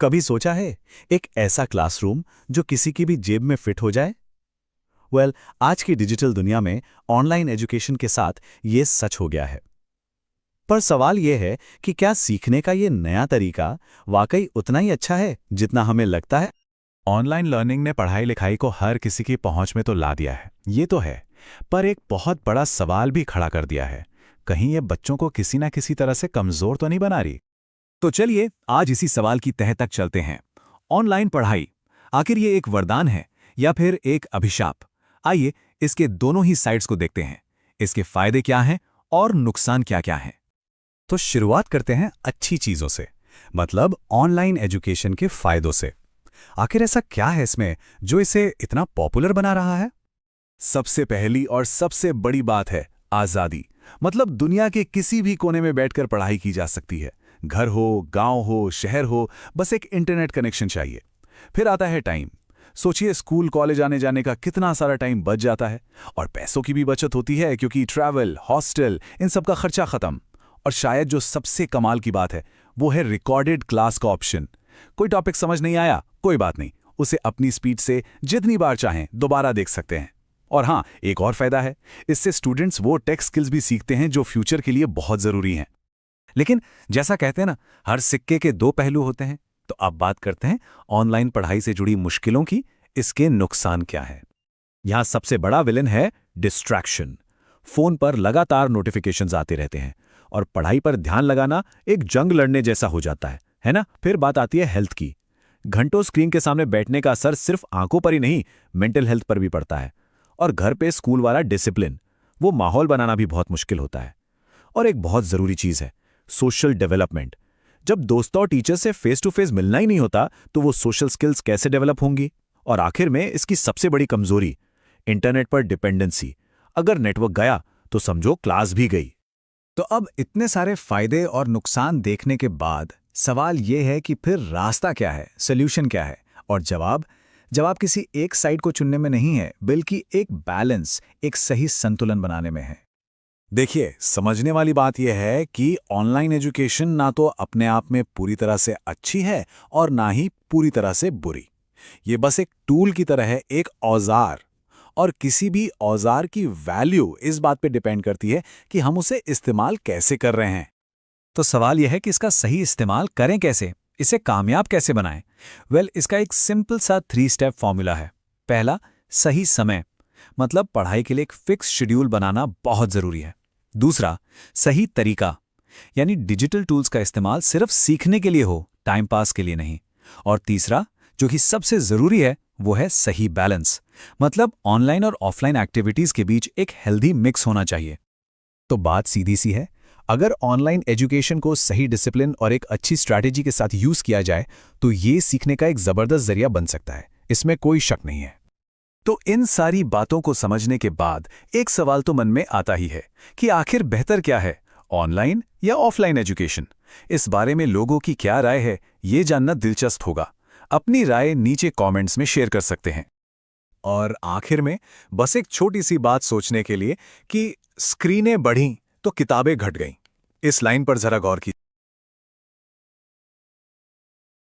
कभी सोचा है एक ऐसा क्लासरूम जो किसी की भी जेब में फिट हो जाए? आज की डिजिटल दुनिया में ऑनलाइन एजुकेशन के साथ ये सच हो गया है। पर सवाल ये है कि क्या सीखने का ये नया तरीका वाकई उतना ही अच्छा है जितना हमें लगता है? ऑनलाइन लर्निंग ने पढ़ाई लिखाई को हर किसी की पहुंच में तो ला दिया है, ये तो है। पर एक बहुत बड़ा सवाल भी खड़ा कर दिया है। कहीं ये बच्चों को किसी ना किसी तरह से कमजोर तो नहीं बना रही? तो चलिए आज इसी सवाल की तह तक चलते हैं। ऑनलाइन पढ़ाई आखिर ये एक वरदान है या फिर एक अभिशाप? आइए इसके दोनों ही साइड्स को देखते हैं। इसके फायदे क्या हैं और नुकसान क्या क्या हैं। तो शुरुआत करते हैं अच्छी चीजों से, मतलब ऑनलाइन एजुकेशन के फायदों से। आखिर ऐसा क्या है इसमें जो इसे इतना पॉपुलर बना रहा है? सबसे पहली और सबसे बड़ी बात है आज़ादी। मतलब दुनिया के किसी भी कोने में बैठकर पढ़ाई की जा सकती है। घर हो, गांव हो, शहर हो, बस एक इंटरनेट कनेक्शन चाहिए। फिर आता है टाइम। सोचिए स्कूल कॉलेज आने जाने का कितना सारा टाइम बच जाता है। और पैसों की भी बचत होती है क्योंकि ट्रैवल, हॉस्टल, इन सब का खर्चा खत्म। और शायद जो सबसे कमाल की बात है वो है रिकॉर्डेड क्लास का ऑप्शन। कोई टॉपिक समझ नहीं आया, कोई बात नहीं, उसे अपनी स्पीड से जितनी बार चाहें दोबारा देख सकते हैं। और हाँ, एक और फायदा है, इससे स्टूडेंट्स वो टेक स्किल्स भी सीखते हैं जो फ्यूचर के लिए बहुत जरूरी हैं। लेकिन जैसा कहते हैं ना, हर सिक्के के दो पहलू होते हैं। तो अब बात करते हैं ऑनलाइन पढ़ाई से जुड़ी मुश्किलों की। इसके नुकसान क्या है? यहां सबसे बड़ा विलन है डिस्ट्रैक्शन। फोन पर लगातार नोटिफिकेशंस आते रहते हैं और पढ़ाई पर ध्यान लगाना एक जंग लड़ने जैसा हो जाता है ना? फिर बात आती है हेल्थ की। घंटों स्क्रीन के सामने बैठने का असर सिर्फ आंखों पर ही नहीं, मेंटल हेल्थ पर भी पड़ता है। और घर पे स्कूल वाला डिसिप्लिन, वो माहौल बनाना भी बहुत मुश्किल होता है। और एक बहुत जरूरी चीज है सोशल डेवलपमेंट। जब दोस्तों और टीचर से फेस टू फेस मिलना ही नहीं होता तो वो सोशल स्किल्स कैसे डेवलप होंगी? और आखिर में इसकी सबसे बड़ी कमजोरी, इंटरनेट पर डिपेंडेंसी। अगर नेटवर्क गया तो समझो क्लास भी गई। तो अब इतने सारे फायदे और नुकसान देखने के बाद सवाल यह है कि फिर रास्ता क्या है, सोल्यूशन क्या है? और जवाब किसी एक साइड को चुनने में नहीं है, बल्कि एक बैलेंस, एक सही संतुलन बनाने में है। देखिए, समझने वाली बात यह है कि ऑनलाइन एजुकेशन ना तो अपने आप में पूरी तरह से अच्छी है और ना ही पूरी तरह से बुरी। ये बस एक टूल की तरह है, एक औजार। और किसी भी औजार की वैल्यू इस बात पे डिपेंड करती है कि हम उसे इस्तेमाल कैसे कर रहे हैं। तो सवाल यह है कि इसका सही इस्तेमाल करें कैसे, इसे कामयाब कैसे बनाएं? इसका एक सिंपल सा 3 स्टेप फॉर्मूला है। पहला, सही समय, मतलब पढ़ाई के लिए एक फिक्स शेड्यूल बनाना बहुत जरूरी है। दूसरा, सही तरीका, यानी डिजिटल टूल्स का इस्तेमाल सिर्फ सीखने के लिए हो, टाइम पास के लिए नहीं। और तीसरा, जो कि सबसे जरूरी है, वो है सही बैलेंस, मतलब ऑनलाइन और ऑफलाइन एक्टिविटीज के बीच एक हेल्दी मिक्स होना चाहिए। तो बात सीधी सी है, अगर ऑनलाइन एजुकेशन को सही डिसिप्लिन और एक अच्छी स्ट्रैटेजी के साथ यूज किया जाए तो ये सीखने का एक जबरदस्त जरिया बन सकता है, इसमें कोई शक नहीं है। तो इन सारी बातों को समझने के बाद एक सवाल तो मन में आता ही है कि आखिर बेहतर क्या है, ऑनलाइन या ऑफलाइन एजुकेशन? इस बारे में लोगों की क्या राय है, ये जानना दिलचस्प होगा। अपनी राय नीचे कमेंट्स में शेयर कर सकते हैं। और आखिर में बस एक छोटी सी बात सोचने के लिए कि स्क्रीनें बढ़ीं तो किताबें घट गईं। इस लाइन पर जरा गौर कीजिए।